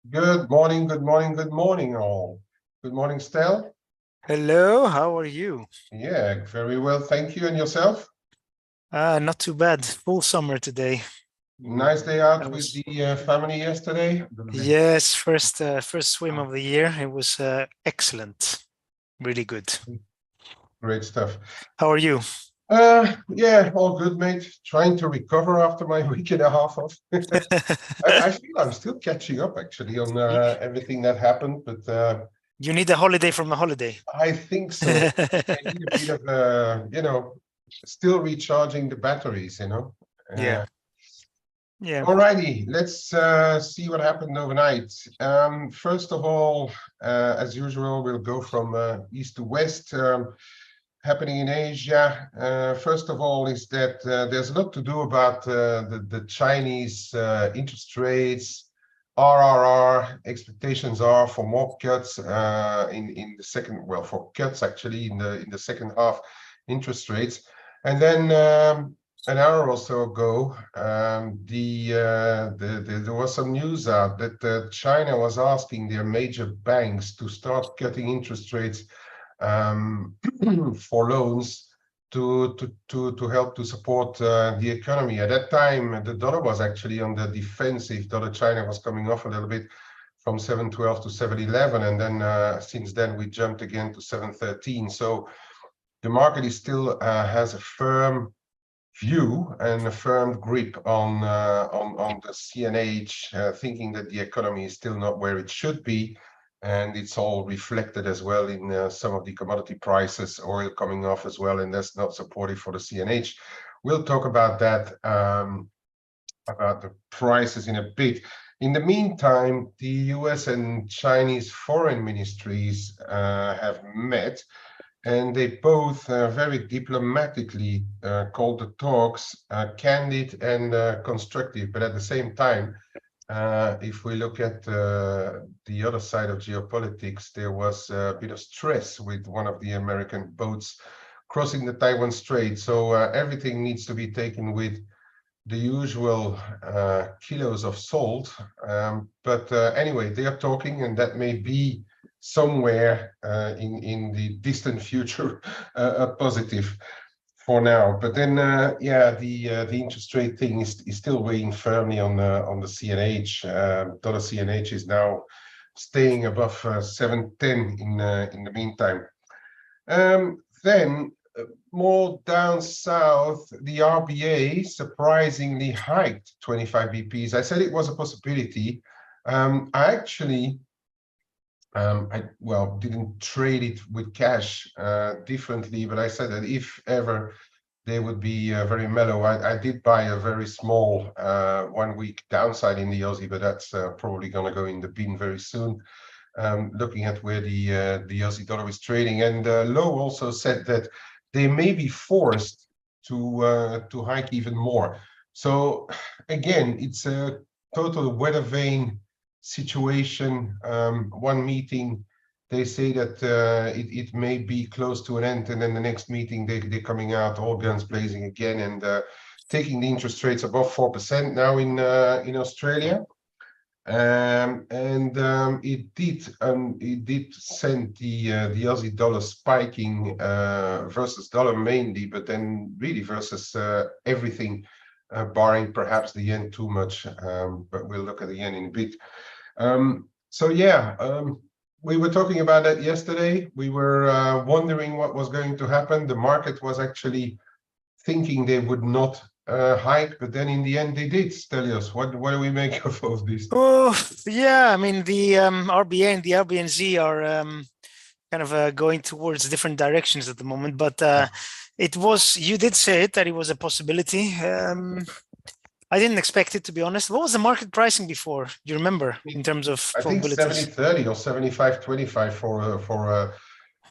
Good morning, good morning, good morning, all. Good morning, Stel. Hello, how are you? Yeah, very well, thank you. And yourself? Not too bad. Full summer today. Nice day out with the family yesterday. Yes, first swim of the year. It was excellent. Really good. Great stuff. How are you? Yeah, all good, mate. Trying to recover after my week and a half off. I feel I'm still catching up actually on everything that happened, but you need a holiday from a holiday. I think so. I need a bit of still recharging the batteries, Yeah. Yeah. Alrighty, let's see what happened overnight. First of all, as usual, we'll go from east to west. Happening in Asia, first of all, is that there's a lot to do about the Chinese interest rates. RRR expectations are for more cuts in the second, well, for cuts actually in the second half interest rates, and then an hour or so ago, there was some news out that China was asking their major banks to start cutting interest rates for loans to help to support the economy. At that time, the dollar was actually on the defensive. Dollar China was coming off a little bit from 7.12 to 7.11, and then since then we jumped again to 7.13. So the market is still has a firm view and a firm grip on the CNH, thinking that the economy is still not where it should be, and it's all reflected as well in some of the commodity prices, oil coming off as well, and that's not supportive for the CNH. We'll talk about that, about the prices in a bit. In the meantime, the US and Chinese foreign ministries have met, and they both very diplomatically called the talks candid and constructive. But at the same time, if we look at the other side of geopolitics, there was a bit of stress with one of the American boats crossing the Taiwan Strait. So everything needs to be taken with the usual kilos of salt. But anyway, they are talking, and that may be somewhere in the distant future a positive for now. But then yeah, the interest rate thing is still weighing firmly on the CNH. Dollar CNH is now staying above 7.10 in the meantime. Then more down south, the RBA surprisingly hiked 25 BPs. I said it was a possibility. I actually well, didn't trade it with cash differently, but I said that if ever they would be very mellow, I did buy a very small 1 week downside in the Aussie, but that's probably going to go in the bin very soon. Looking at where the Aussie dollar is trading, and Lowe also said that they may be forced to hike even more. So again, it's a total weather vane situation. One meeting, they say that it may be close to an end, and then the next meeting they're coming out all guns blazing again and taking the interest rates above 4% now in Australia. It did send the Aussie dollar spiking versus dollar mainly, but then really versus everything, barring perhaps the yen too much. But we'll look at the yen in a bit. So yeah, we were talking about that yesterday. We were wondering what was going to happen. The market was actually thinking they would not hike, but then in the end they did. Stelios, what do we make of this? Oh yeah, I mean the RBA and the RBNZ are kind of going towards different directions at the moment, but it was, you did say it, that it was a possibility. I didn't expect it, to be honest. What was the market pricing before? Do you remember, in terms of probabilities? I think 70-30 or 75-25 for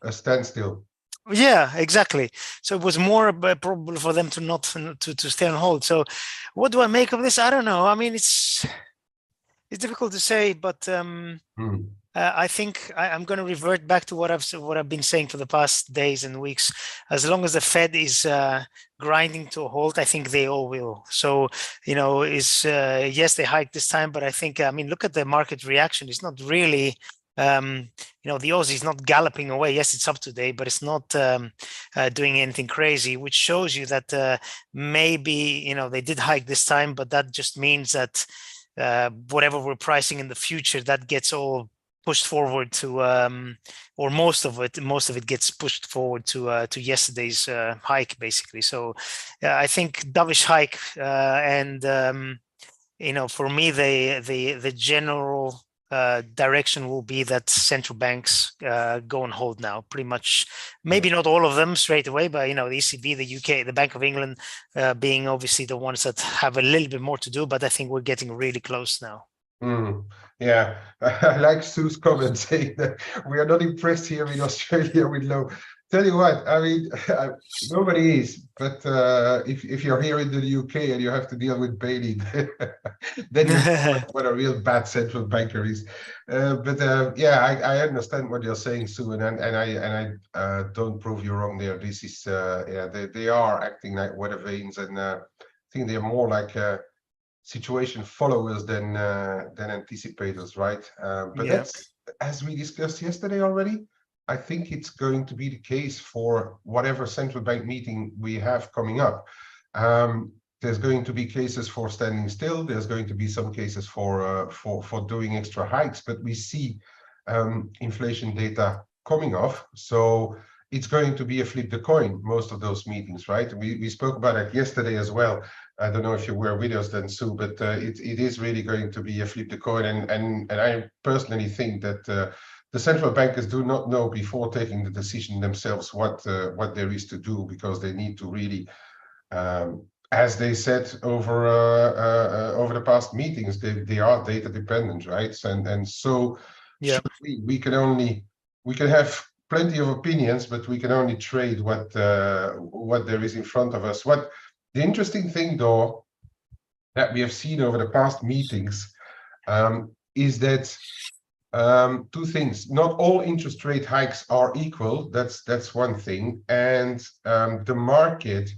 a standstill. Yeah, exactly. So it was more probable for them to not to stay on hold. So what do I make of this? I don't know. I mean, it's difficult to say, but I think I'm going to revert back to what I've been saying for the past days and weeks. As long as the Fed is grinding to a halt, I think they all will. So, is yes, they hiked this time, but I think, I mean, look at the market reaction. It's not really, the Aussie is not galloping away. Yes, it's up today, but it's not doing anything crazy, which shows you that maybe, they did hike this time, but that just means that whatever we're pricing in the future, that gets all pushed forward to or most of it gets pushed forward to yesterday's hike, basically. So I think dovish hike, and for me the general direction will be that central banks go on hold now, pretty much. Maybe not all of them straight away, but the ECB, the UK, the Bank of England being obviously the ones that have a little bit more to do, but I think we're getting really close now. Yeah, I like Sue's comment saying that we are not impressed here in Australia with low. Tell you what, I mean, nobody is, but if you're here in the UK and you have to deal with Bailey, then you know what a real bad central banker is. Yeah, I understand what you're saying, Sue, and I don't prove you wrong there. This is yeah, they are acting like weather vanes, and I think they're more like situation followers than anticipators, right? But Yeah. that's, as we discussed yesterday already, I think it's going to be the case for whatever central bank meeting we have coming up. There's going to be cases for standing still. There's going to be some cases for doing extra hikes, but we see inflation data coming off, so it's going to be a flip the coin, most of those meetings, right? We spoke about it yesterday as well. I don't know if you were with us then, Sue, but it is really going to be a flip the coin, and I personally think that the central bankers do not know before taking the decision themselves what there is to do, because they need to really, as they said over the past meetings, they are data dependent, right? And so Yeah. we can have plenty of opinions, but we can only trade what there is in front of us. What the interesting thing, though, that we have seen over the past meetings is that two things. Not all interest rate hikes are equal. That's one thing, and the market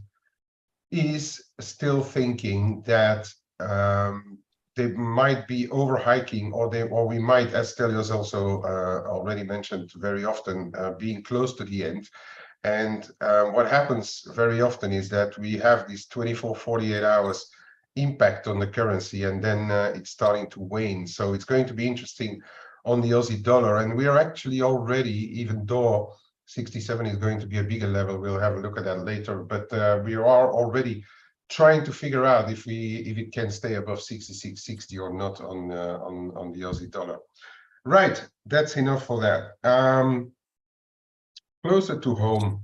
is still thinking that they might be over hiking, or we might, as Stelios also already mentioned very often, being close to the end. And what happens very often is that we have this 24, 48 hours impact on the currency, and then it's starting to wane. So it's going to be interesting on the Aussie dollar. And we are actually already, even though 67 is going to be a bigger level, we'll have a look at that later, but we are already trying to figure out if it can stay above 66.60 or not on the Aussie dollar. Right, that's enough for that. Closer to home,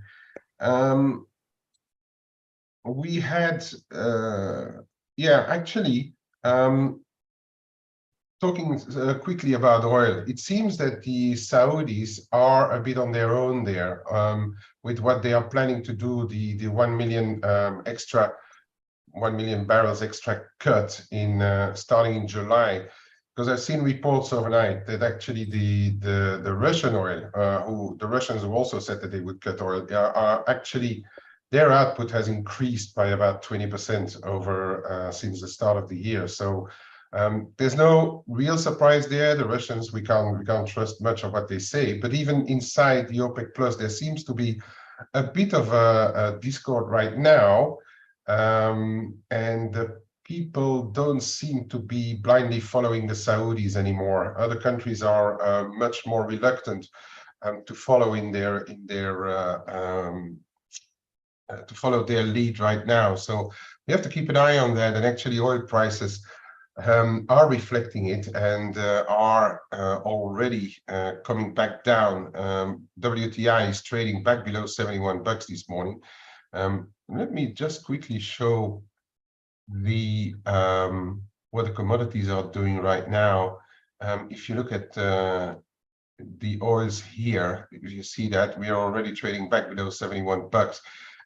we had actually talking quickly about oil. It seems that the Saudis are a bit on their own there with what they are planning to do, the 1 million 1 million barrels extra cut in starting in July. Because I've seen reports overnight that actually the Russian oil, the Russians have also said that they would cut oil, are actually, their output has increased by about 20% over since the start of the year. So there's no real surprise there. The Russians, we can't trust much of what they say. But even inside the OPEC Plus, there seems to be a bit of a discord right now, and the people don't seem to be blindly following the Saudis anymore. Other countries are much more reluctant to follow to follow their lead right now. So we have to keep an eye on that. And actually, oil prices are reflecting it, and are already coming back down. WTI is trading back below $71 this morning. Let me just quickly show the what the commodities are doing right now. If you look at the oils here, you see that we are already trading back below $71,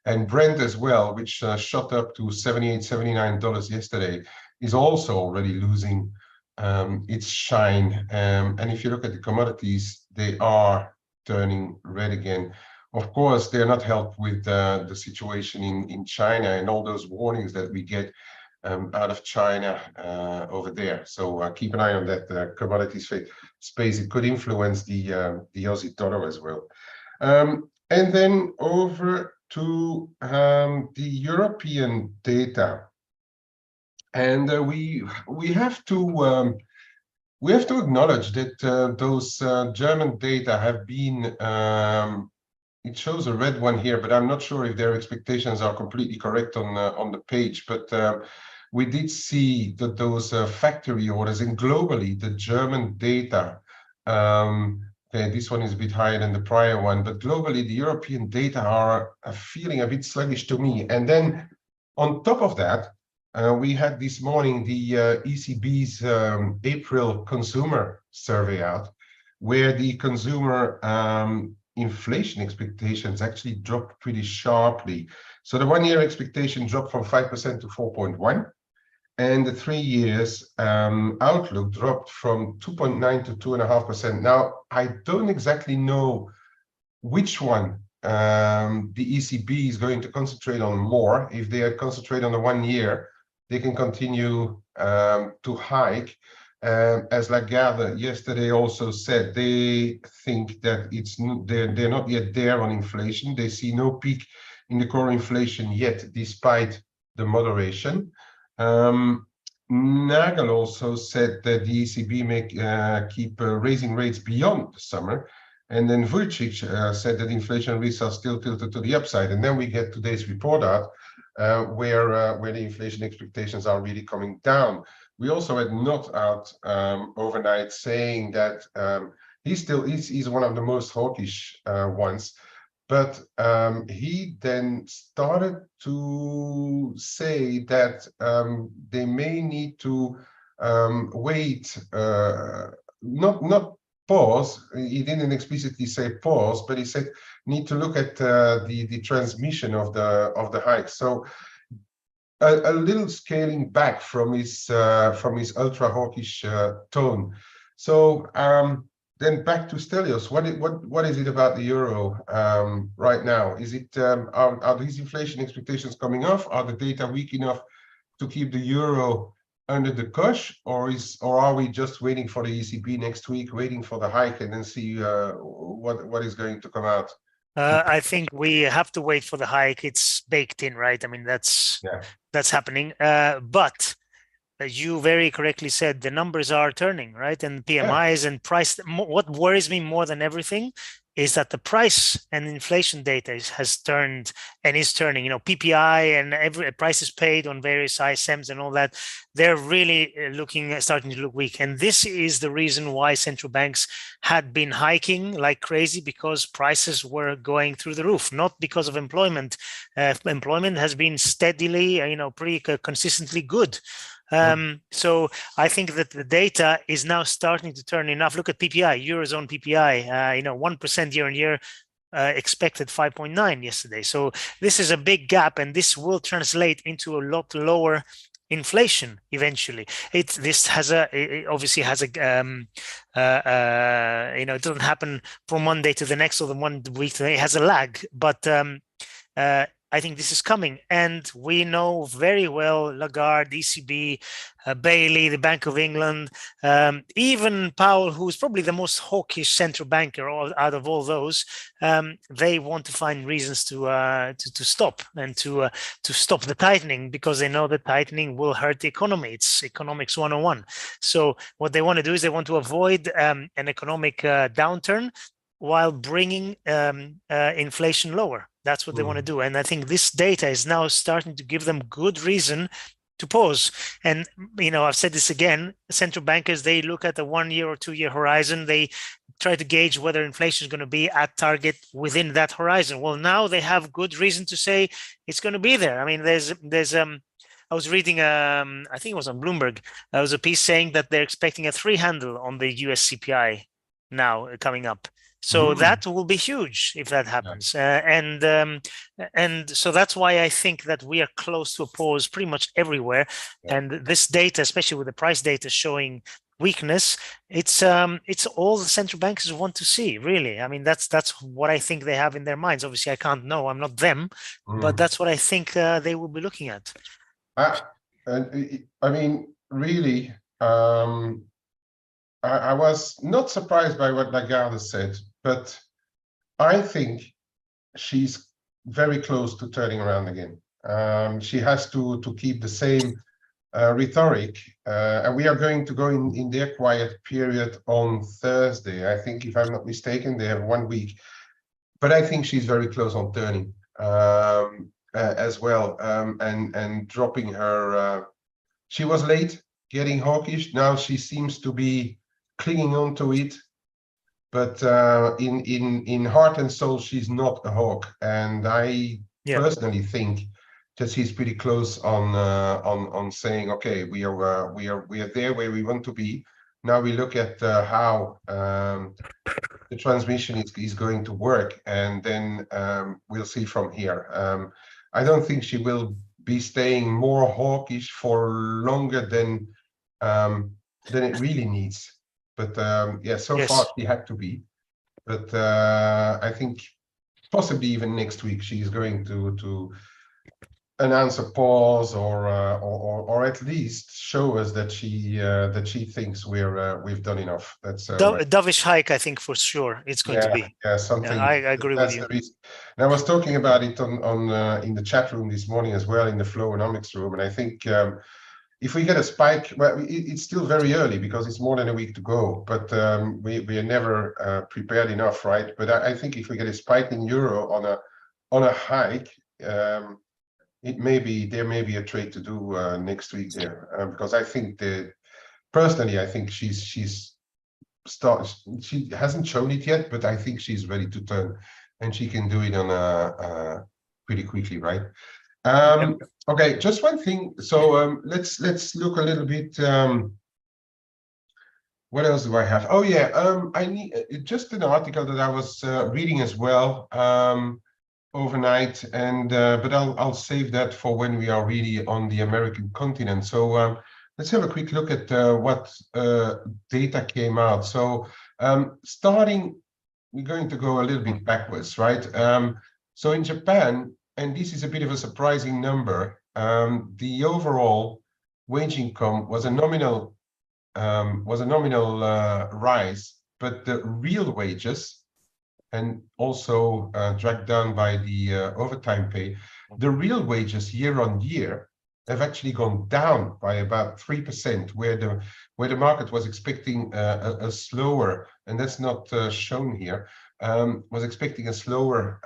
and Brent as well, which shot up to $78, $79 yesterday, is also already losing its shine. And if you look at the commodities, they are turning red again. Of course, they're not helped with the situation in China and all those warnings that we get out of China over there. So keep an eye on that commodities space. It could influence the Aussie dollar as well. And then over to the European data. And we have to acknowledge that those German data have been, it shows a red one here, but I'm not sure if their expectations are completely correct on the page. But we did see that those factory orders, and globally the German data, okay, this one is a bit higher than the prior one, but globally the European data are feeling a bit sluggish to me. And then on top of that, we had this morning the ECB's April consumer survey out, where the consumer inflation expectations actually dropped pretty sharply. So the 1 year expectation dropped from 5% to 4.1, and the 3 years outlook dropped from 2.9 to 2.5%. Now, I don't exactly know which one the ECB is going to concentrate on more. If they concentrate on the 1 year, they can continue to hike. As Lagarde yesterday also said, they think that they're not yet there on inflation. They see no peak in the core inflation yet, despite the moderation. Nagel also said that the ECB may keep raising rates beyond the summer. And then Vujicic said that inflation risks are still tilted to the upside. And then we get today's report out, where the inflation expectations are really coming down. We also had Not out overnight saying that he's one of the most hawkish ones, but he then started to say that they may need to wait, not pause. He didn't explicitly say pause, but he said need to look at the transmission of the hike. So a little scaling back from his ultra hawkish tone. So then back to Stelios. What is it about the euro right now? Is it are these inflation expectations coming off? Are the data weak enough to keep the euro under the cush, or are we just waiting for the ECB next week, waiting for the hike, and then see what is going to come out? I think we have to wait for the hike. It's baked in, right? I mean, that's happening. But you very correctly said the numbers are turning, right? And PMIs and price. What worries me more than everything is that the price and inflation data has turned and is turning. You know, PPI and every prices paid on various ISMs and all that, they're really starting to look weak. And this is the reason why central banks had been hiking like crazy, because prices were going through the roof, not because of employment. Employment has been steadily, pretty consistently good. So I think that the data is now starting to turn enough. Look at PPI, Eurozone PPI, 1% year on year, expected 5.9 yesterday. So this is a big gap, and this will translate into a lot lower inflation eventually. It obviously has a it doesn't happen from one day to the next or the 1 week to the next. It has a lag, but I think this is coming, and we know very well Lagarde, ECB, Bailey, the Bank of England, even Powell, who's probably the most hawkish central banker out of all those. They want to find reasons to stop and to stop the tightening, because they know that tightening will hurt the economy. It's economics 101. So what they want to do is they want to avoid an economic downturn while bringing inflation lower. That's what they want to do. And I think this data is now starting to give them good reason to pause. And, I've said this again, central bankers, they look at the 1 year or 2 year horizon. They try to gauge whether inflation is going to be at target within that horizon. Well, now they have good reason to say it's going to be there. I mean, I was reading, I think it was on Bloomberg, there was a piece saying that they're expecting a 3 handle on the US CPI now coming up. So that will be huge if that happens. And so that's why I think that we are close to a pause pretty much everywhere. And this data, especially with the price data showing weakness, it's all the central bankers want to see, really. I mean, that's what I think they have in their minds. Obviously, I can't know, I'm not them, but that's what I think they will be looking at. I mean, really, I was not surprised by what Lagarde said, but I think she's very close to turning around again. She has to keep the same rhetoric, and we are going to go in their quiet period on Thursday. I think, if I'm not mistaken, they have 1 week, but I think she's very close on turning as well, and dropping her. She was late getting hawkish. Now she seems to be clinging on to it, but in heart and soul, she's not a hawk. And I personally think that she's pretty close on saying, okay, we are there where we want to be. Now we look at how the transmission is going to work, and then we'll see from here. I don't think she will be staying more hawkish for longer than it really needs. But yeah, so far she had to be. But I think possibly even next week she's going to announce a pause, or at least show us that she thinks we've done enough. That's a dovish hike, I think, for sure it's going to be. Yeah, something. I agree with you. And I was talking about it on in the chat room this morning as well, in the Flowonomics room, and I think if we get a spike, well, it's still very early because it's more than a week to go, but we are never prepared enough, right? But I think if we get a spike in euro on a hike, there may be a trade to do next week there, because I think personally, I think she hasn't shown it yet, but I think she's ready to turn, and she can do it on pretty quickly, right? Okay, just one thing. So let's look a little bit. What else do I have? Oh yeah, I need just an article that I was reading as well overnight, and but I'll save that for when we are really on the American continent. So let's have a quick look at what data came out. So starting, we're going to go a little bit backwards, right? So in Japan, and this is a bit of a surprising number, the overall wage income was a nominal rise, but the real wages, and also dragged down by the overtime pay, the real wages year on year have actually gone down by about 3%, where the market was expecting a slower, and that's not shown here, was expecting a slower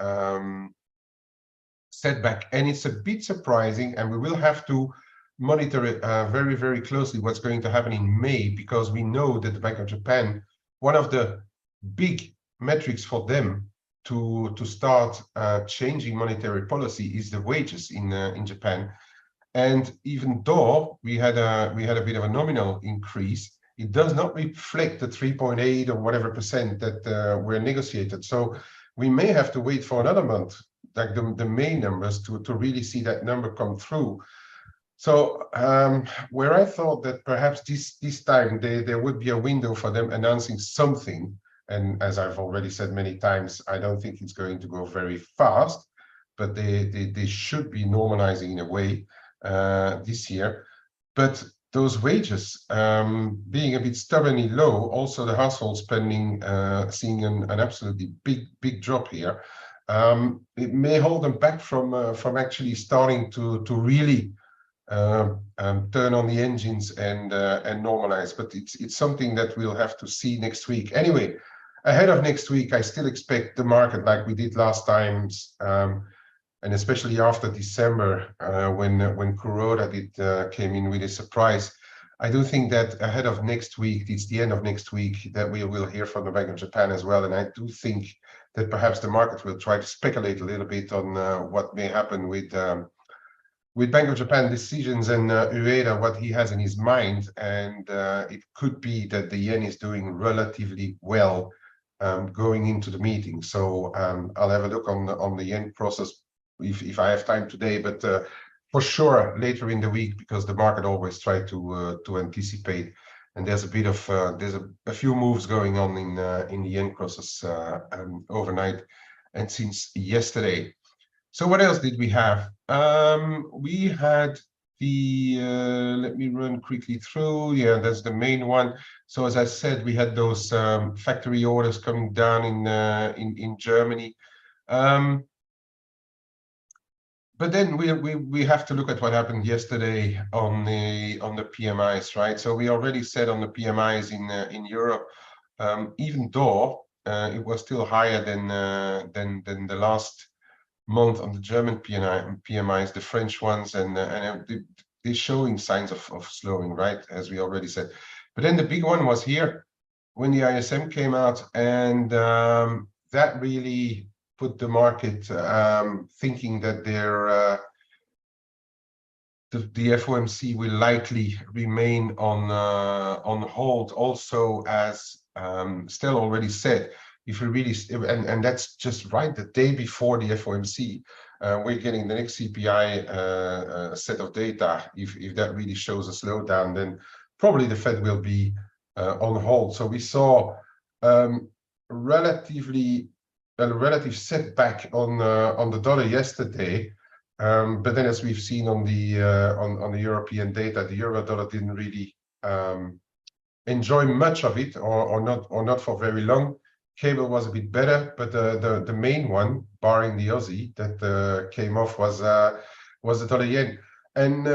setback. And it's a bit surprising, and we will have to monitor it very, very closely what's going to happen in May, because we know that the Bank of Japan, one of the big metrics for them to start changing monetary policy is the wages in Japan. And even though we had a bit of a nominal increase, it does not reflect the 3.8 or whatever percent that were negotiated. So we may have to wait for another month, like the May numbers, to really see that number come through. So where I thought that perhaps this time there would be a window for them announcing something, and as I've already said many times, I don't think it's going to go very fast, but they should be normalizing in a way this year. But those wages being a bit stubbornly low, also the household spending seeing an absolutely big drop here, it may hold them back from actually starting to really turn on the engines and normalize. But it's something that we'll have to see next week. Anyway, ahead of next week, I still expect the market, like we did last time, and especially after December, when Kuroda came in with a surprise. I do think that ahead of next week, it's the end of next week, that we will hear from the Bank of Japan as well. And I do think that perhaps the market will try to speculate a little bit on what may happen with Bank of Japan decisions and Ueda, what he has in his mind. And it could be that the yen is doing relatively well going into the meeting. So I'll have a look on the yen process if I have time today, but for sure later in the week, because the market always tries to anticipate, and there's a bit of there's a few moves going on in the yen process overnight and since yesterday. So what else did we have? We had the let me run quickly through. Yeah, that's the main one. So as I said, we had those factory orders coming down in Germany. But then we have to look at what happened yesterday on the PMIs, right? So we already said on the PMIs in Europe, even though it was still higher than the last month on the German PMIs, the French ones, and they're showing signs of slowing, right? As we already said. But then the big one was here when the ISM came out, and that really put the market thinking that the FOMC will likely remain on hold. Also, as Stel already said, if we really and that's just right the day before the FOMC, we're getting the next CPI set of data. If that really shows a slowdown, then probably the Fed will be on hold. So we saw a relative setback on the dollar yesterday, but then as we've seen on the European data, the euro dollar didn't really enjoy much of it, or not for very long. Cable was a bit better, but the main one, barring the Aussie, that came off was the dollar yen. And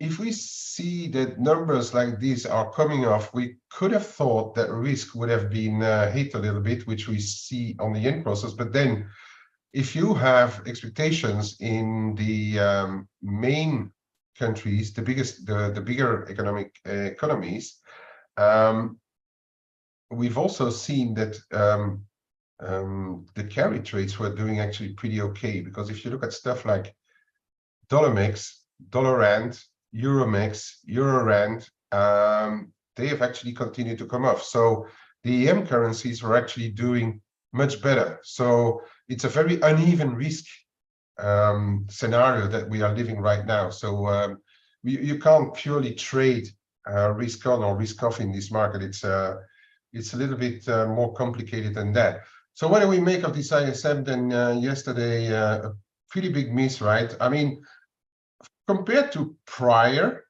if we see that numbers like these are coming off, we could have thought that risk would have been hit a little bit, which we see on the yen process. But then, if you have expectations in the main countries, the bigger economies, we've also seen that the carry trades were doing actually pretty okay. Because if you look at stuff like dollar mix, dollar rand, euro mix, euro rand, they have actually continued to come off. So the EM currencies are actually doing much better. So it's a very uneven risk scenario that we are living right now. So you can't purely trade risk on or risk off in this market. It's a little bit more complicated than that. So what do we make of this ISM then yesterday? A pretty big miss, right? I mean, compared to prior,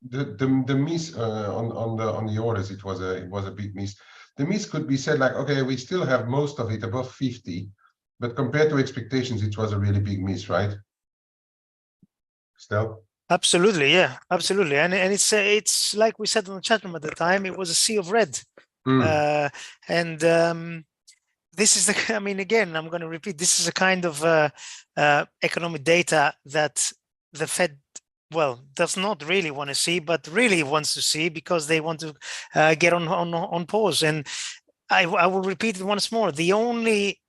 the miss on the orders, it was a big miss. The miss could be said like, okay, we still have most of it above 50, but compared to expectations, it was a really big miss, right? Stel? Absolutely, yeah, absolutely, and it's like we said on the chat room at the time, it was a sea of red, and this is the, I mean, again, I'm going to repeat, this is a kind of economic data that the Fed, well, does not really want to see, but really wants to see, because they want to get on pause. And I will repeat it once more. The only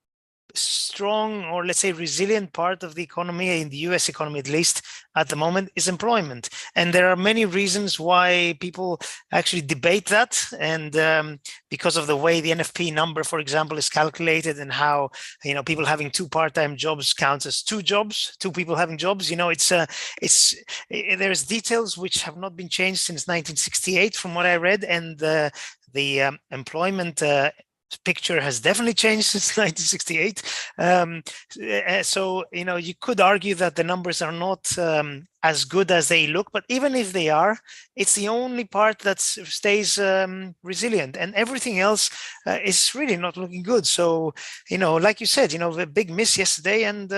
strong, or let's say resilient part of the economy, in the US economy at least at the moment, is employment. And there are many reasons why people actually debate that. And because of the way the NFP number, for example, is calculated, and how, you know, people having 2 part-time jobs counts as 2 jobs, 2 people having jobs. You know, there's details which have not been changed since 1968 from what I read, and the employment picture has definitely changed since 1968. So, you know, you could argue that the numbers are not as good as they look, but even if they are, it's the only part that stays resilient, and everything else is really not looking good. So, you know, like you said, you know, the big miss yesterday, and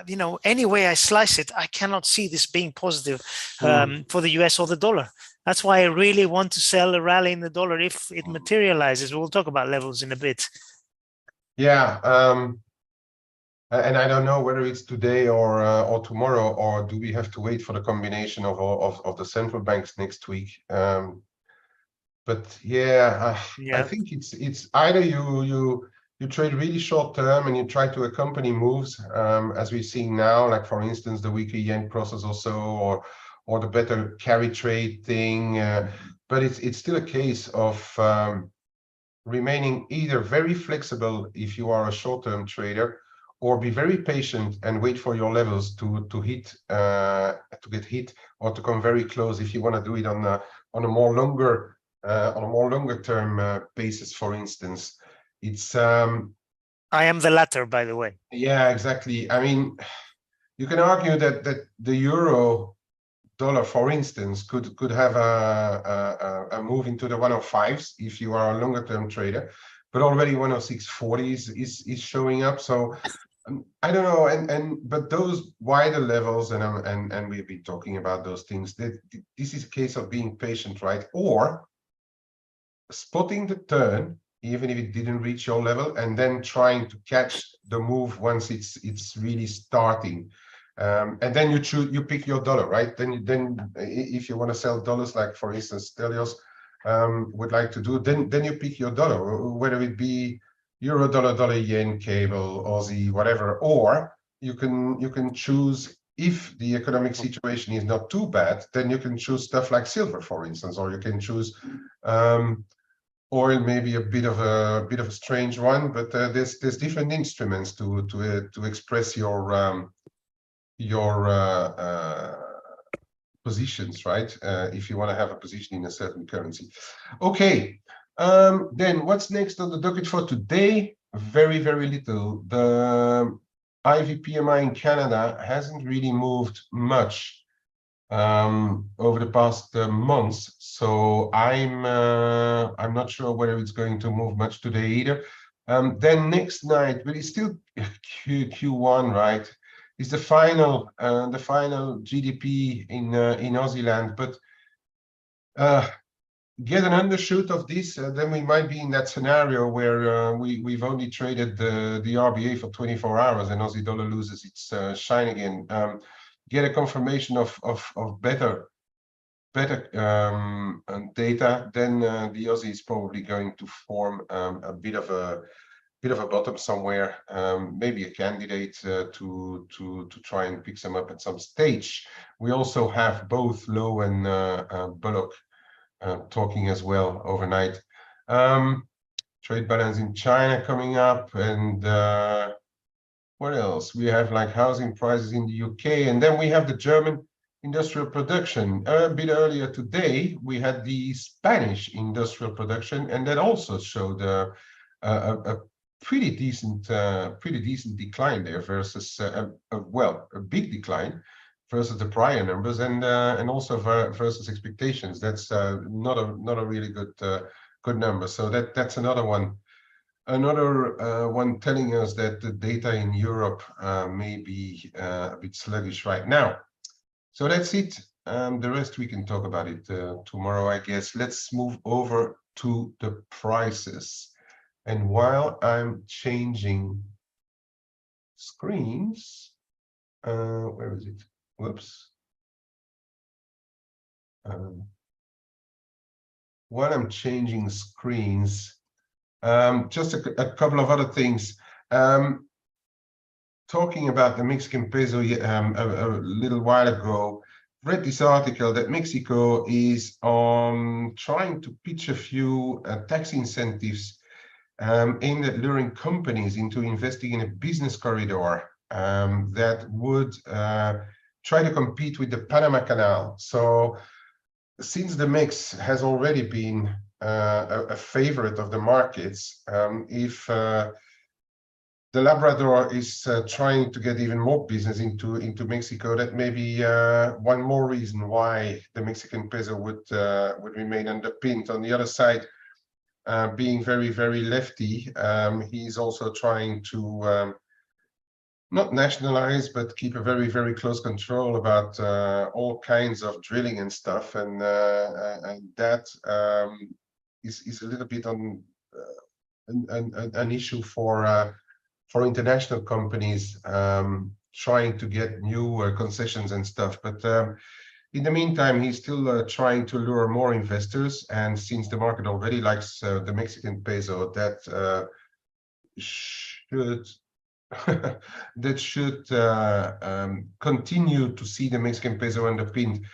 you know, any way I slice it, I cannot see this being positive for the US or the dollar. That's why I really want to sell a rally in the dollar if it materializes. We'll talk about levels in a bit. Yeah, and I don't know whether it's today or tomorrow, or do we have to wait for the combination of the central banks next week? But yeah, I think it's either you trade really short term and you try to accompany moves, as we're seeing now, like for instance the weekly yen process or so, or the better carry trade thing. But it's still a case of remaining either very flexible if you are a short-term trader, or be very patient and wait for your levels to get hit or to come very close if you want to do it on a more longer term basis. For instance, it's I am the latter, by the way. yeah, exactly. I mean, you can argue that the euro dollar, for instance, could have a move into the 105s if you are a longer term trader, but already 106.40 is showing up. So I don't know, but those wider levels, and we've been talking about those things. This is a case of being patient, right? Or spotting the turn, even if it didn't reach your level, and then trying to catch the move once it's really starting. And then you pick your dollar, right? Then if you want to sell dollars, like for instance Stelios would like to do, then you pick your dollar, whether it be euro, dollar, yen, cable, Aussie, whatever. Or you can choose, if the economic situation is not too bad, then you can choose stuff like silver, for instance, or you can choose oil, maybe a bit of a strange one, but there's different instruments to express your positions, right? If you want to have a position in a certain currency. Okay, then what's next on the docket for today? Very little. The IV PMI in Canada hasn't really moved much over the past months, so I'm not sure whether it's going to move much today either. Then next night, but it's still Q1, right? Is the final GDP in Aussie land, but get an undershoot of this, then we might be in that scenario where we've only traded the RBA for 24 hours and Aussie dollar loses its shine again. Get a confirmation of better data, then the Aussie is probably going to form a bit of a bottom somewhere, maybe a candidate to try and pick some up at some stage. We also have both Low and Bullock talking as well overnight. Trade balance in China coming up, and what else? We have like housing prices in the UK, and then we have the German industrial production. A bit earlier today, we had the Spanish industrial production, and that also showed a pretty decent decline there versus well, a big decline versus the prior numbers, and also versus expectations. That's not a really good number. So that's another one telling us that the data in Europe may be a bit sluggish right now. So that's it. The rest we can talk about it tomorrow, I guess. Let's move over to the prices. And while I'm changing screens, where is it? Whoops. While I'm changing screens, just a couple of other things. Talking about the Mexican peso a little while ago, read this article that Mexico is trying to pitch a few tax incentives aimed at luring companies into investing in a business corridor that would try to compete with the Panama Canal. So since the Mex has already been a favorite of the markets, if the Labrador is trying to get even more business into Mexico, that may be one more reason why the Mexican peso would remain underpinned. On the other side, being very lefty, he's also trying to not nationalize, but keep a very close control about all kinds of drilling and stuff, and that is a little bit on an issue for international companies trying to get new concessions and stuff. But in the meantime, he's still trying to lure more investors, and since the market already likes the Mexican peso, that should continue to see the Mexican peso underpinned.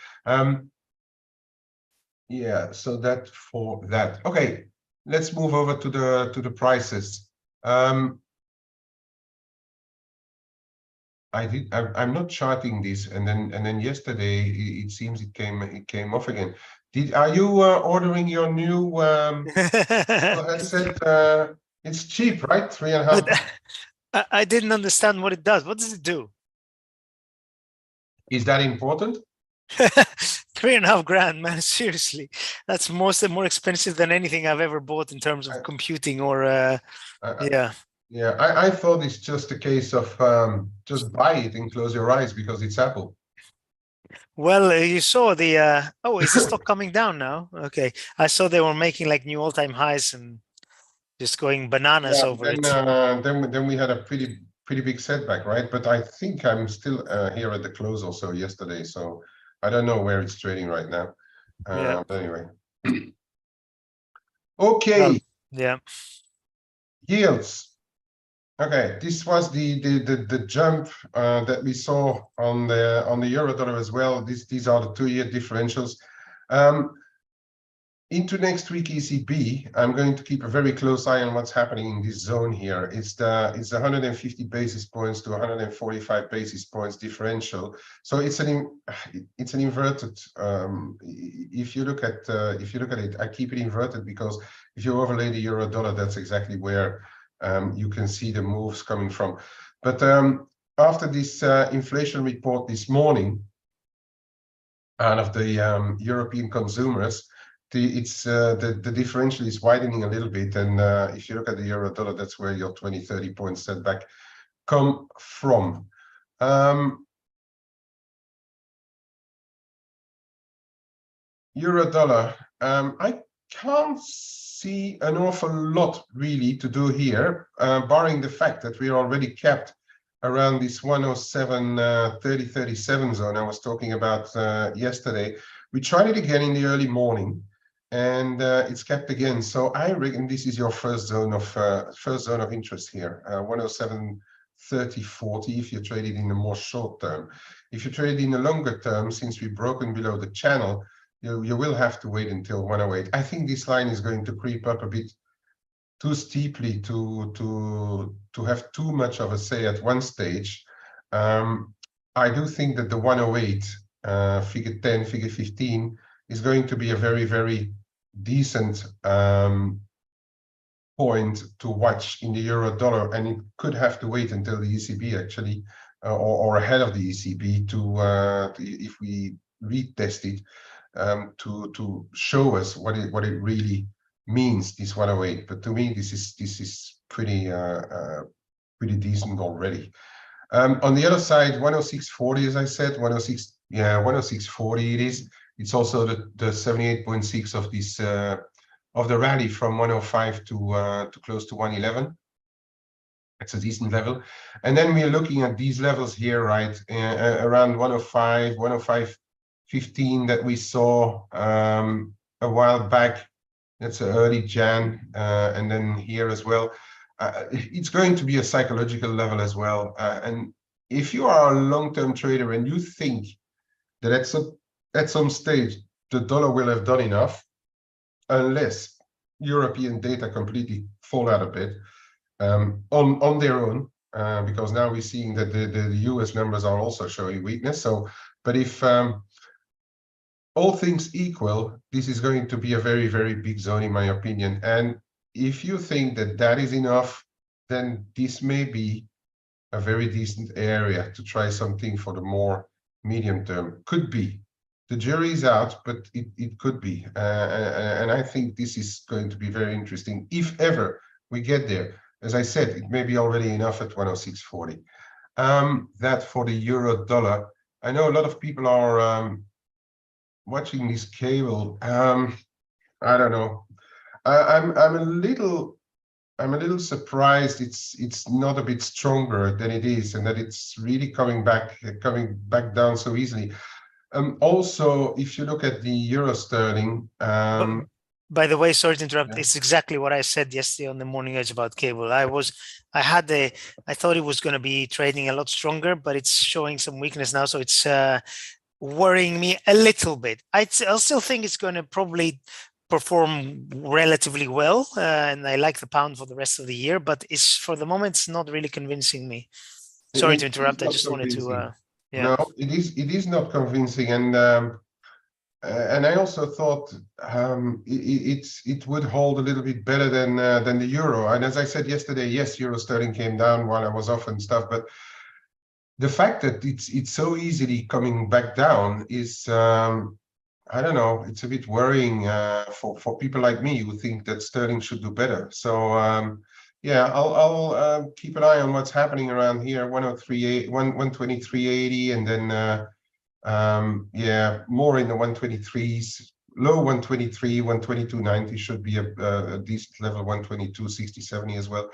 Yeah, so that for that. Okay, let's move over to the prices. I'm not charting this, and then yesterday it seems it came off again. Are you ordering your new headset? It's cheap, right? 3.5. But I didn't understand what it does. What does it do? Is that important? 3.5 grand, man. Seriously, that's more expensive than anything I've ever bought in terms of computing or yeah. Yeah, I thought it's just a case of just buy it and close your eyes because it's Apple. Well, you saw the oh, is the stock coming down now? Okay, I saw they were making like new all-time highs and just going bananas over it. Then we had a pretty big setback, right? But I think I'm still here at the close also yesterday, so I don't know where it's trading right now. Yeah. But anyway, okay. Well, yeah. Yields. Okay, this was the jump that we saw on the euro dollar as well. These are the 2-year differentials. Into next week ECB, I'm going to keep a very close eye on what's happening in this zone here. It's 150 basis points to 145 basis points differential. So it's an inverted. If you look at it, I keep it inverted because if you overlay the euro dollar, that's exactly where you can see the moves coming from. But after this inflation report this morning out of the European consumers, the differential is widening a little bit, and if you look at the euro dollar, that's where your 20-30 point setback come from. Euro dollar, I can't see an awful lot really to do here, barring the fact that we're already capped around this 107.30-37 zone I was talking about yesterday. We tried it again in the early morning, and it's capped again. So I reckon this is your first zone of interest here, 107.30-40 if you trade it in the more short term. If you trade it in the longer term, since we've broken below the channel, you will have to wait until 108. I think this line is going to creep up a bit too steeply to have too much of a say at one stage. I do think that the 108, figure 10, figure 15, is going to be a very, very decent point to watch in the euro dollar, and it could have to wait until the ECB actually, or ahead of the ECB to if we retest it, to show us what it really means, this 108. But to me, this is pretty decent already. On the other side, 106.40, as I said, 106.40 it is. It's also the 78.6 of this of the rally from 105 to close to 111. It's a decent level. And then we're looking at these levels here, right, around 105, 105.15 that we saw a while back. That's early Jan, and then here as well. It's going to be a psychological level as well. And if you are a long-term trader and you think that at some stage the dollar will have done enough, unless European data completely fall out a bit on their own, because now we're seeing that the US numbers are also showing weakness. So, but if all things equal, this is going to be a very, very big zone, in my opinion. And if you think that that is enough, then this may be a very decent area to try something for the more medium term. Could be. The jury is out, but it could be. And I think this is going to be very interesting if ever we get there. As I said, it may be already enough at 106.40. That for the euro dollar. I know a lot of people are watching this cable. I don't know. I'm a little surprised it's not a bit stronger than it is, and that it's really coming back down so easily. Also, if you look at the euro sterling, by the way, sorry to interrupt. Yeah. It's exactly what I said yesterday on the morning edge about cable. I thought it was going to be trading a lot stronger, but it's showing some weakness now. So it's worrying me a little bit. I'll still think it's going to probably perform relatively well, and I like the pound for the rest of the year, but it's for the moment it's not really convincing me. Sorry to It is interrupt. I not just wanted to convincing. yeah. No, it is not convincing, and I also thought it would hold a little bit better than the euro. And as I said yesterday, yes, euro sterling came down while I was off and stuff, but the fact that it's so easily coming back down is I don't know, it's a bit worrying for people like me who think that sterling should do better. So yeah, I'll keep an eye on what's happening around here, 123.80, and then yeah, more in the 123s, low 123, 122.90 should be a decent level, 122.60, 70 as well.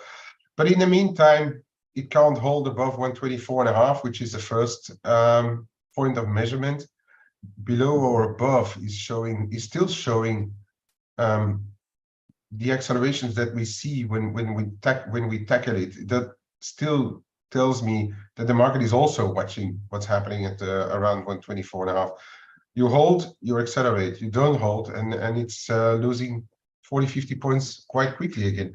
But in the meantime, it can't hold above 124.5, which is the first point of measurement. Below or above is still showing the accelerations that we see when we tackle it. That still tells me that the market is also watching what's happening at around 124.5. You hold, you accelerate. You don't hold, and it's losing 40-50 points quite quickly again.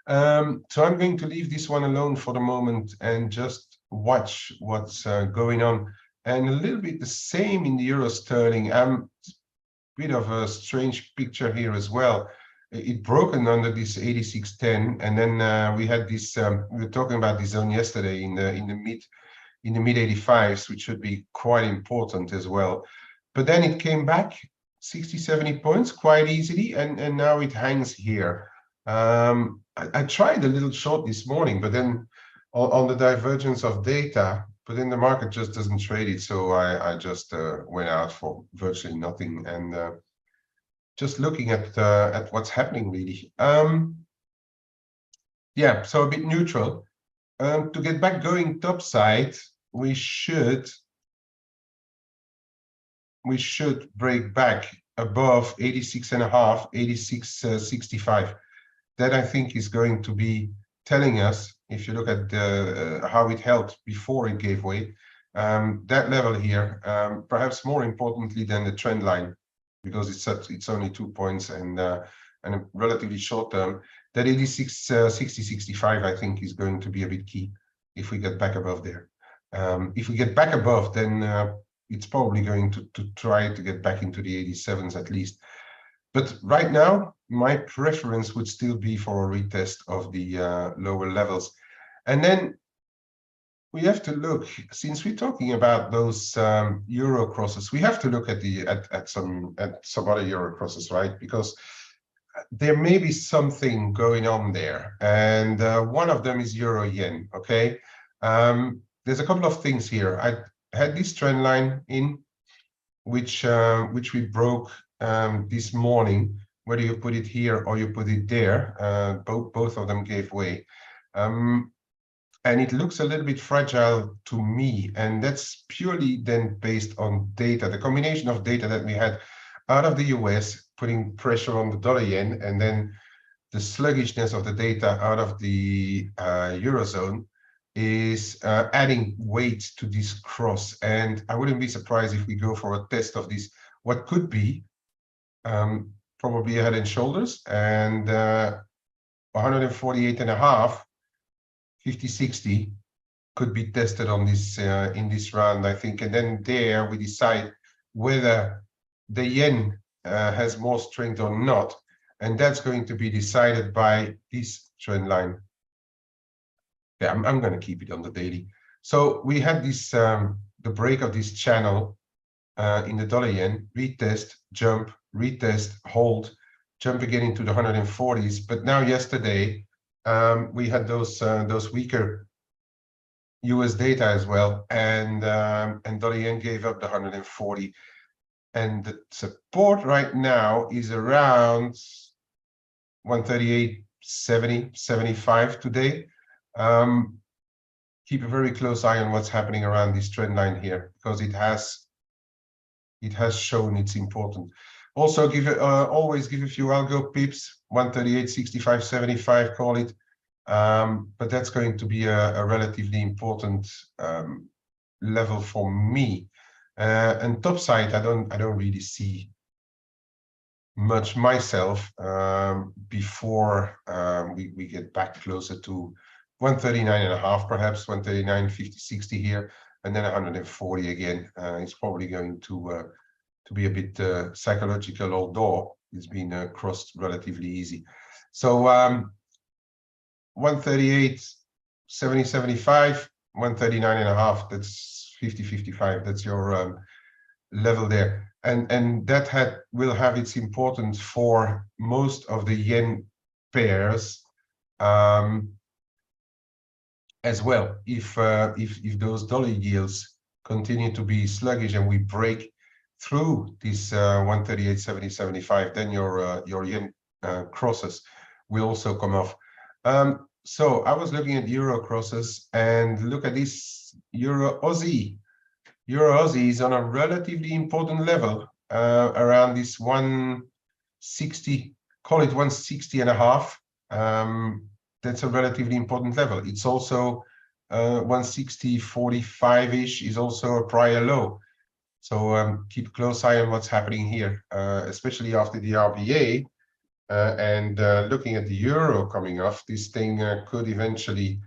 So I'm going to leave this one alone for the moment and just watch what's going on. And a little bit the same in the euro sterling. Bit of a strange picture here as well. It broken under this 86.10, and then we had this. We were talking about this zone yesterday in the mid 85s, which should be quite important as well. But then it came back 60-70 points quite easily, and now it hangs here. I tried a little short this morning, but then on the divergence of data, but then the market just doesn't trade it, so I just went out for virtually nothing and just looking at what's happening really. Yeah, so a bit neutral. To get back going topside, we should break back above 86.5, 86.65. That I think is going to be telling us, if you look at how it held before it gave way, that level here, perhaps more importantly than the trend line, because it's only 2 points and a relatively short term, that 86.60-65 I think is going to be a bit key if we get back above there. If we get back above, then it's probably going to try to get back into the 87s at least. But right now, my preference would still be for a retest of the lower levels. And then we have to look, since we're talking about those euro crosses, we have to look at some other euro crosses, right? Because there may be something going on there, and one of them is euro yen. Okay, there's a couple of things here. I had this trend line in which we broke this morning. Whether you put it here or you put it there, both of them gave way. And it looks a little bit fragile to me, and that's purely then based on data, the combination of data that we had out of the US, putting pressure on the dollar yen, and then the sluggishness of the data out of the Eurozone is adding weight to this cross. And I wouldn't be surprised if we go for a test of this, what could be probably a head and shoulders, and 148.5, 50-60 could be tested on this in this round, I think. And then there we decide whether the yen has more strength or not, and that's going to be decided by this trend line. Yeah, I'm going to keep it on the daily. So we had this the break of this channel in the dollar yen, retest, jump, retest, hold, jump again into the 140s. But now yesterday we had those weaker US data as well, and dollar yen gave up the 140, and the support right now is around 138.70, 75 today. Keep a very close eye on what's happening around this trend line here, because it has shown it's important. Also, always give a few algo pips, 138.65, 75, call it. But that's going to be a relatively important level for me. And topside, I don't really see much myself before we get back closer to 139.5, perhaps 139, 50, 60 here, and then 140 again. It's probably going to be a bit psychological, although it's been crossed relatively easy. So 138, 70, 75, 139.5, that's 50, 55. That's your level there. And that will have its importance for most of the yen pairs as well. If those dollar yields continue to be sluggish and we break through this 138.70, 75, then your yen crosses will also come off. So I was looking at euro crosses, and look at this euro Aussie. Euro Aussie is on a relatively important level, around this 160, call it 160.5. That's a relatively important level. It's also 160.45-ish is also a prior low. So keep a close eye on what's happening here, especially after the RBA. And looking at the euro coming off, this thing could eventually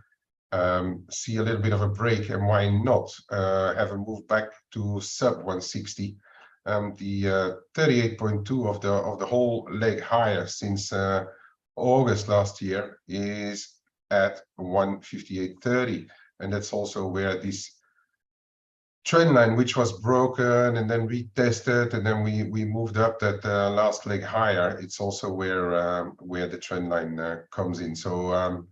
see a little bit of a break, and why not have a move back to sub 160. The 38.2 of the whole leg higher since August last year is at 158.30, and that's also where this trend line, which was broken and then retested, and then we moved up that last leg higher. It's also where the trend line comes in. So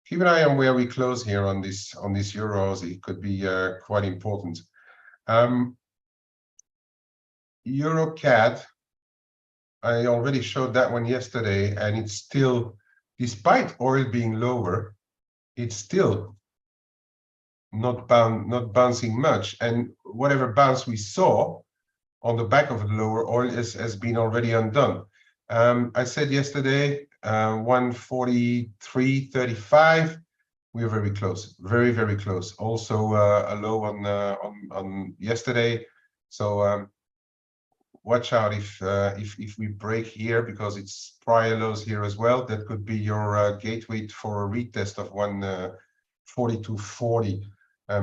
keep an eye on where we close here on this euros. It could be quite important. Euro CAD, I already showed that one yesterday, and it's still, despite oil being lower, it's still not bouncing much. And whatever bounce we saw on the back of the lower oil has been already undone. I said yesterday 143.35. We are very close, very, very close. Also a low on yesterday. So watch out if we break here, because it's prior lows here as well. That could be your gateway for a retest of 142.40,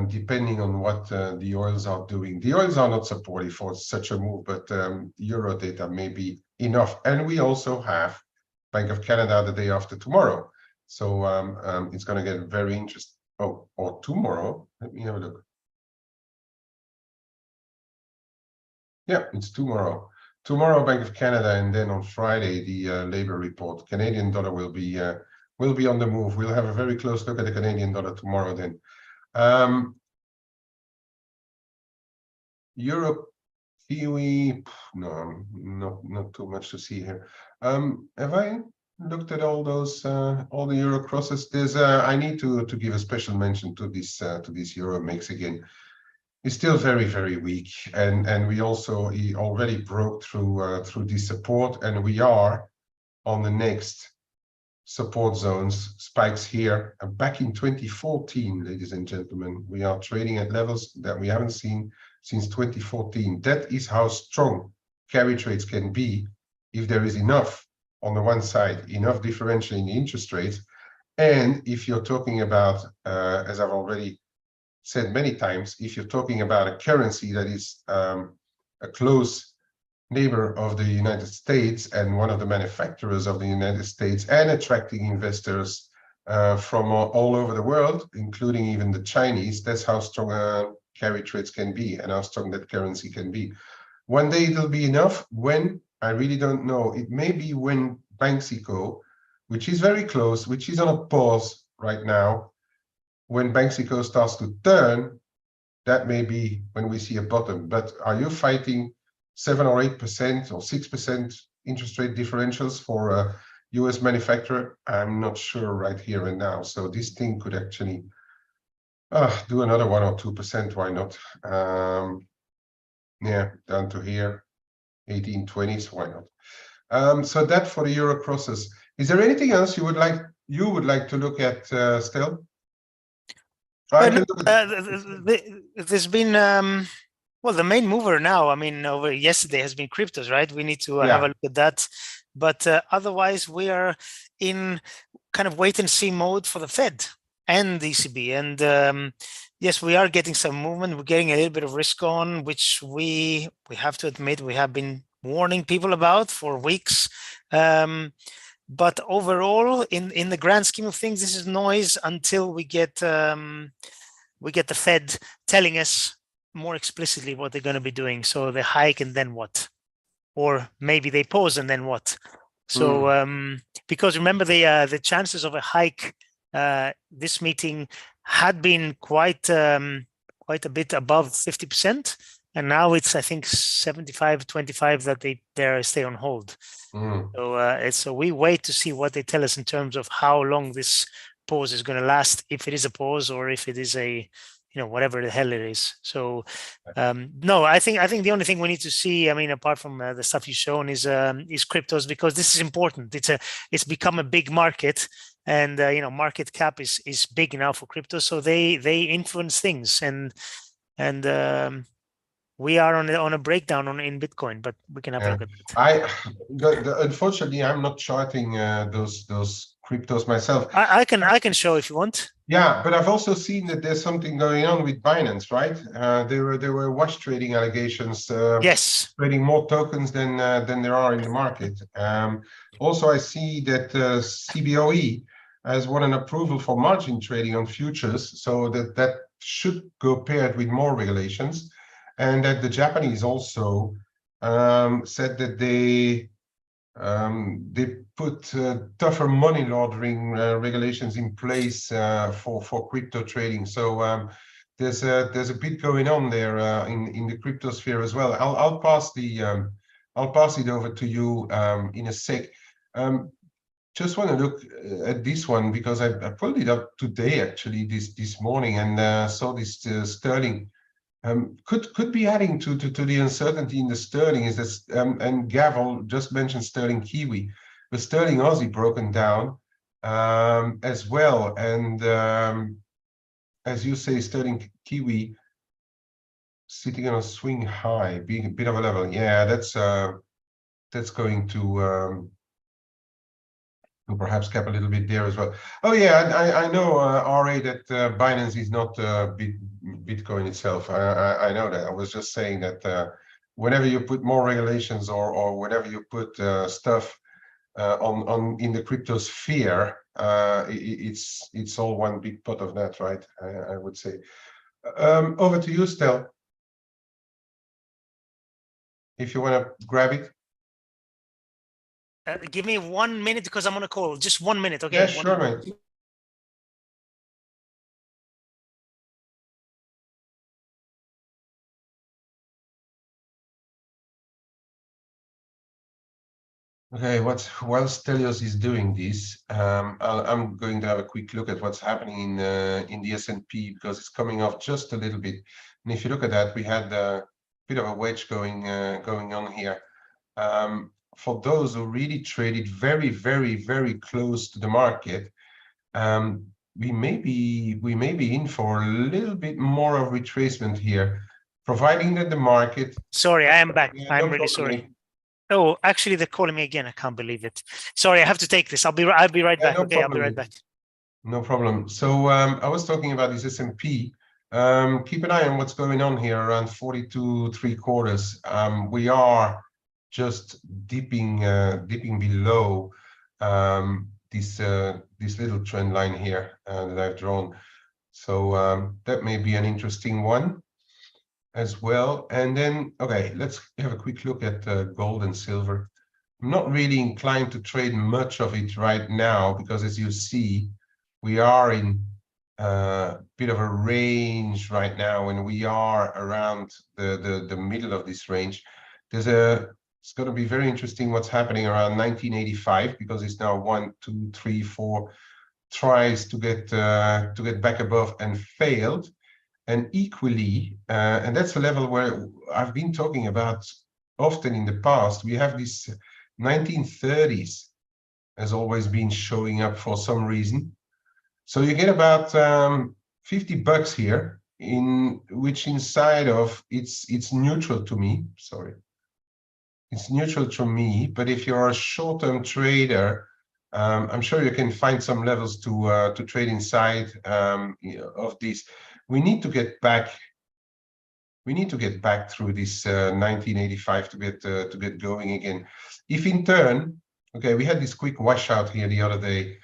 depending on what the oils are doing. The oils are not supportive for such a move, but euro data may be enough. And we also have Bank of Canada the day after tomorrow. So it's going to get very interesting. Oh, or tomorrow. Let me have a look. Yeah, it's tomorrow. Tomorrow, Bank of Canada, and then on Friday, the labor report. Canadian dollar will be on the move. We'll have a very close look at the Canadian dollar tomorrow. Then Europe, Kiwi. No, not too much to see here. Have I looked at all those all the euro crosses? There's I need to give a special mention to this euro mix again. It's still very, very weak, and we also already broke through this support, and we are on the next support zones, spikes here. And back in 2014, ladies and gentlemen, we are trading at levels that we haven't seen since 2014. That is how strong carry trades can be if there is enough on the one side, enough differential in the interest rates. And if you're talking about, as I've already said many times, if you're talking about a currency that is a close neighbor of the United States and one of the manufacturers of the United States, and attracting investors from all over the world, including even the Chinese, that's how strong carry trades can be and how strong that currency can be. One day it'll be enough. When? I really don't know. It may be when Banxico, which is very close, which is on a pause right now, when Banxico starts to turn, that may be when we see a bottom. But are you fighting 7 or 8% or 6% interest rate differentials for a US manufacturer? I'm not sure right here and now. So this thing could actually do another 1 or 2%. Why not? Yeah, down to here, 1820s. Why not? So that for the euro crosses. Is there anything else you would like to look at still? There's been Well, the main mover now, I mean, over yesterday has been cryptos, right? We need to have a look at that. But otherwise, we are in kind of wait and see mode for the Fed and the ECB. And yes, we are getting some movement. We're getting a little bit of risk on, which we have to admit we have been warning people about for weeks. But overall, in the grand scheme of things, this is noise until we get the Fed telling us more explicitly what they're going to be doing. So they hike and then what? Or maybe they pause and then what? So because remember the chances of a hike this meeting had been quite a bit above 50%, and now it's I think 75-25 that they stay on hold. So we wait to see what they tell us in terms of how long this pause is going to last, if it is a pause or if it is a whatever the hell it is. So no, I think the only thing we need to see, I mean, apart from the stuff you've shown, is cryptos, because this is important. It's become a big market, and market cap is big now for crypto, so they influence things, and we are on a breakdown in Bitcoin, but we can have a look at that. Unfortunately, I'm not charting those cryptos myself. I can show if you want. Yeah, but I've also seen that there's something going on with Binance, right? There were wash trading allegations. Yes, trading more tokens than there are in the market. Also, I see that CBOE has won an approval for margin trading on futures, so that should go paired with more regulations, and that the Japanese also said that they put tougher money laundering regulations in place for crypto trading. So there's a bit going on there in the crypto sphere as well. I'll pass it over to you in a sec. Just want to look at this one because I pulled it up today actually this morning and saw this sterling. Could be adding to the uncertainty in the sterling is this, and Gavel just mentioned sterling Kiwi, the sterling Aussie broken down as well, and as you say, sterling Kiwi sitting on a swing high, being a bit of a level. Yeah, that's going to perhaps cap a little bit there as well. Oh yeah, I know RA that Binance is not Bitcoin itself. I know that. I was just saying that whenever you put more regulations or whenever you put stuff on in the crypto sphere, it's all one big pot of that, right? I would say. Over to you, Stel, if you want to grab it. Give me 1 minute because I'm on a call. Just 1 minute, okay? Yeah, sure, mate. Okay, while Stelios is doing this, I'm going to have a quick look at what's happening in the S&P because it's coming off just a little bit. And if you look at that, we had a bit of a wedge going on here. For those who really traded very, very, very close to the market, we may be in for a little bit more of retracement here, providing that the market. Sorry, I am back. I'm really sorry. Oh, actually, they're calling me again. I can't believe it. Sorry, I have to take this. I'll be right back. No okay, problem. I'll be right back. No problem. So I was talking about this S&P. Keep an eye on what's going on here around 42.75. We are just dipping below this little trend line here that I've drawn. So that may be an interesting one as well. And then, okay, let's have a quick look at gold and silver. I'm not really inclined to trade much of it right now because, as you see, we are in a bit of a range right now, and we are around the middle of this range. It's going to be very interesting what's happening around 1985 because it's now 1, 2, 3, 4 tries to get back above and failed. And equally, and that's a level where I've been talking about often in the past, we have this 1930s has always been showing up for some reason. So you get about $50 here which inside of it's neutral to me. Sorry, it's neutral to me. But if you're a short-term trader, I'm sure you can find some levels to trade inside of these. We need to get back. We need to get back through this 1985 to get going again. If in turn, okay, we had this quick washout here the other day.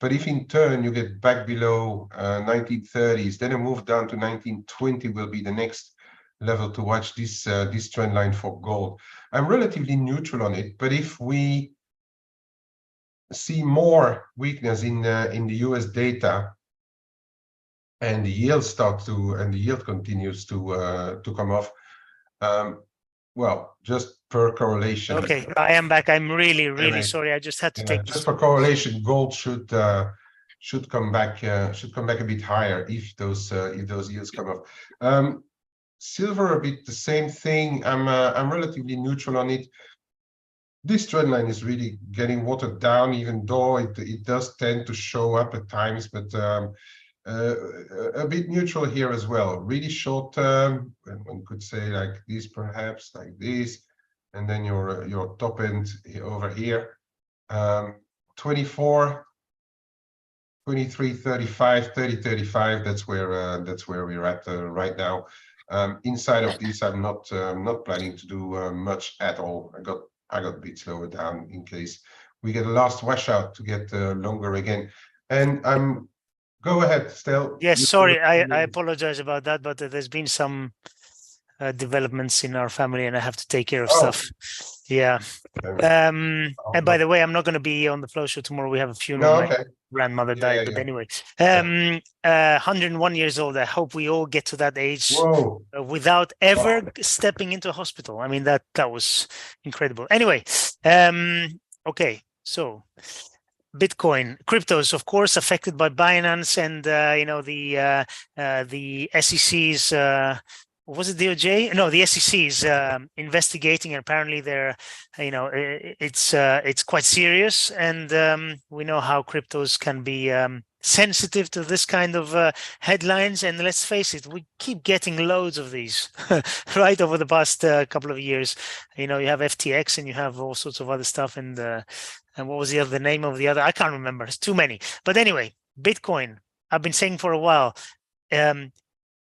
But if in turn you get back below 1930s, then a move down to 1920 will be the next level to watch this trend line for gold. I'm relatively neutral on it, but if we see more weakness in the US data and the yield continues to come off, well, just per correlation. Okay, I am back. I'm really sorry. I just had to take just for correlation, gold should come back a bit higher if those yields come off. Silver a bit the same thing. I'm relatively neutral on it. This trend line is really getting watered down, even though it does tend to show up at times, but a bit neutral here as well. Really short term, and one could say like this, perhaps like this, and then your top end over here. 24, 23, 35, 30, 35. That's where we're at right now. Inside of this, I'm not planning to do much at all. I got a bit slower down in case we get a last washout to get longer again. And go ahead, Stel. Yes, sorry, I apologize about that, but there's been some developments in our family, and I have to take care of stuff. Yeah. And by the way, I'm not going to be on the flow show tomorrow. We have a funeral. No, okay. My grandmother died, but anyway, 101 years old. I hope we all get to that age without ever stepping into a hospital. I mean, that was incredible. Anyway, okay, so Bitcoin, cryptos, of course, affected by Binance and you know, the SEC's. Was it DOJ? No, the SEC is investigating, and apparently they're, you know, it's quite serious, and we know how cryptos can be sensitive to this kind of headlines. And let's face it, we keep getting loads of these, right, over the past couple of years. You know, you have FTX and you have all sorts of other stuff, and what was the name of the other? I can't remember. It's too many. But anyway, Bitcoin, I've been saying for a while.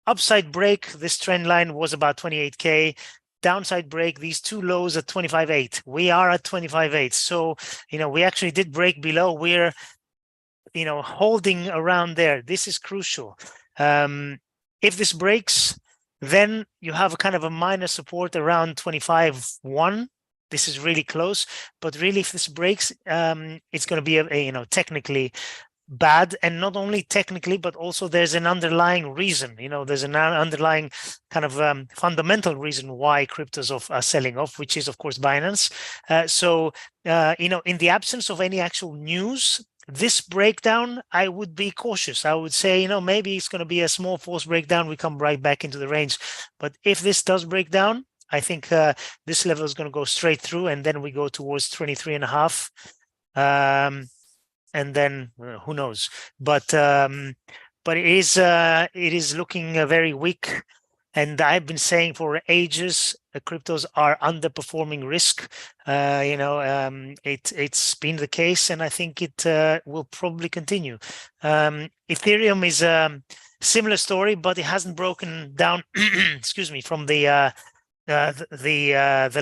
Upside break, this trend line was about 28K. Downside break, these two lows at 25.8. We are at 25.8. So, you know, we actually did break below. We're, you know, holding around there. This is crucial. If this breaks, then you have a kind of a minor support around 25.1. This is really close. But really, if this breaks, it's going to be you know, technically bad, and not only technically, but also there's an underlying reason. You know, there's an underlying kind of fundamental reason why cryptos are selling off, which is of course Binance. So you know, in the absence of any actual news, this breakdown, I would be cautious. I would say, you know, maybe it's going to be a small false breakdown. We come right back into the range. But if this does break down, I think this level is going to go straight through, and then we go towards 23.5. And then who knows? But it is looking very weak, and I've been saying for ages cryptos are underperforming risk. You know, it's been the case, and I think it will probably continue. Ethereum is a similar story, but it hasn't broken down. Excuse me, from the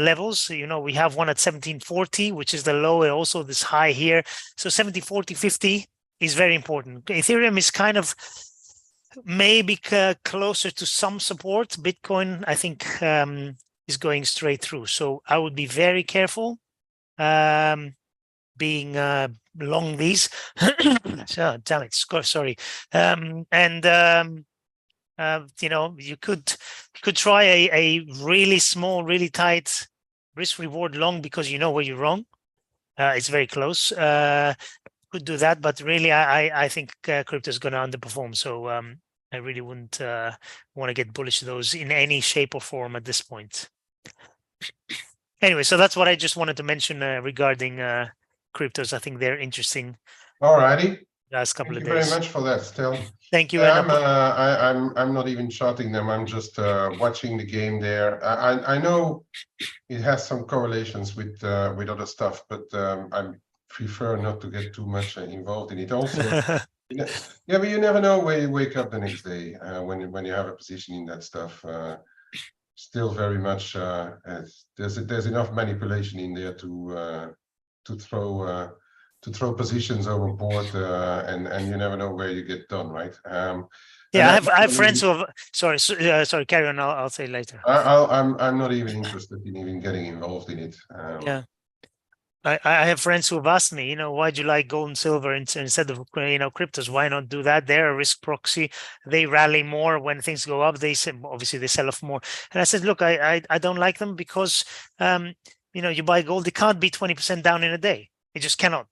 levels. You know, we have one at 1740, which is the low, and also this high here. So 70, 40, 50 is very important. Ethereum is kind of maybe closer to some support. Bitcoin, I think, is going straight through. So I would be very careful being long these. So, damn it, sorry. You know, you could try a really small, really tight risk reward long, because you know where you're wrong. It's very close. Could do that, but really, I think crypto is going to underperform. So I really wouldn't want to get bullish those in any shape or form at this point. Anyway, so that's what I just wanted to mention regarding cryptos. I think they're interesting. All righty. last couple Thank of you very days. much for that, still. Thank you. Yeah, And I'm not even charting them. I'm just watching the game there. I know it has some correlations with other stuff, but I prefer not to get too much involved in it. Also, yeah, but you never know where you wake up the next day when you have a position in that stuff. Still very much there's enough manipulation in there to throw positions overboard, and you never know where you get done, right? yeah, I have friends who have, sorry, carry on. I'll say later. I'm not even interested in even getting involved in it. Yeah. I have friends who have asked me, why do you like gold and silver instead of, cryptos? Why not do that? They're a risk proxy. They rally more when things go up. Obviously they sell off more. And I said, look, I don't like them because, you buy gold, it can't be 20% down in a day. It just cannot.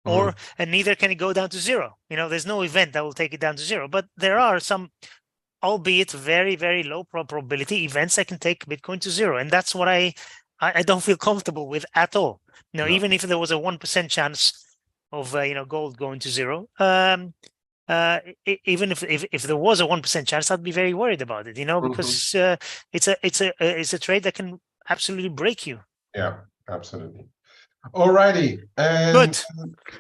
And neither can it go down to zero. There's no event that will take it down to zero. But there are some, albeit very, very low probability events that can take Bitcoin to zero. And that's what I don't feel comfortable with at all. No, even if there was a 1% chance of gold going to zero, even if there was a 1% chance, I'd be very worried about it. Because it's a trade that can absolutely break you. Yeah, absolutely. Alrighty, and Good.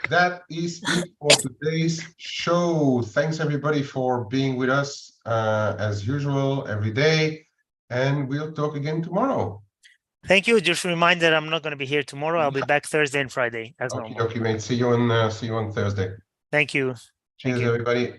That is it for today's show. Thanks everybody for being with us as usual every day, and we'll talk again tomorrow. Thank you. Just a reminder, I'm not going to be here tomorrow. I'll be back Thursday and Friday as normal. Okay, mate. See you on Thursday. Thank you. Cheers, everybody.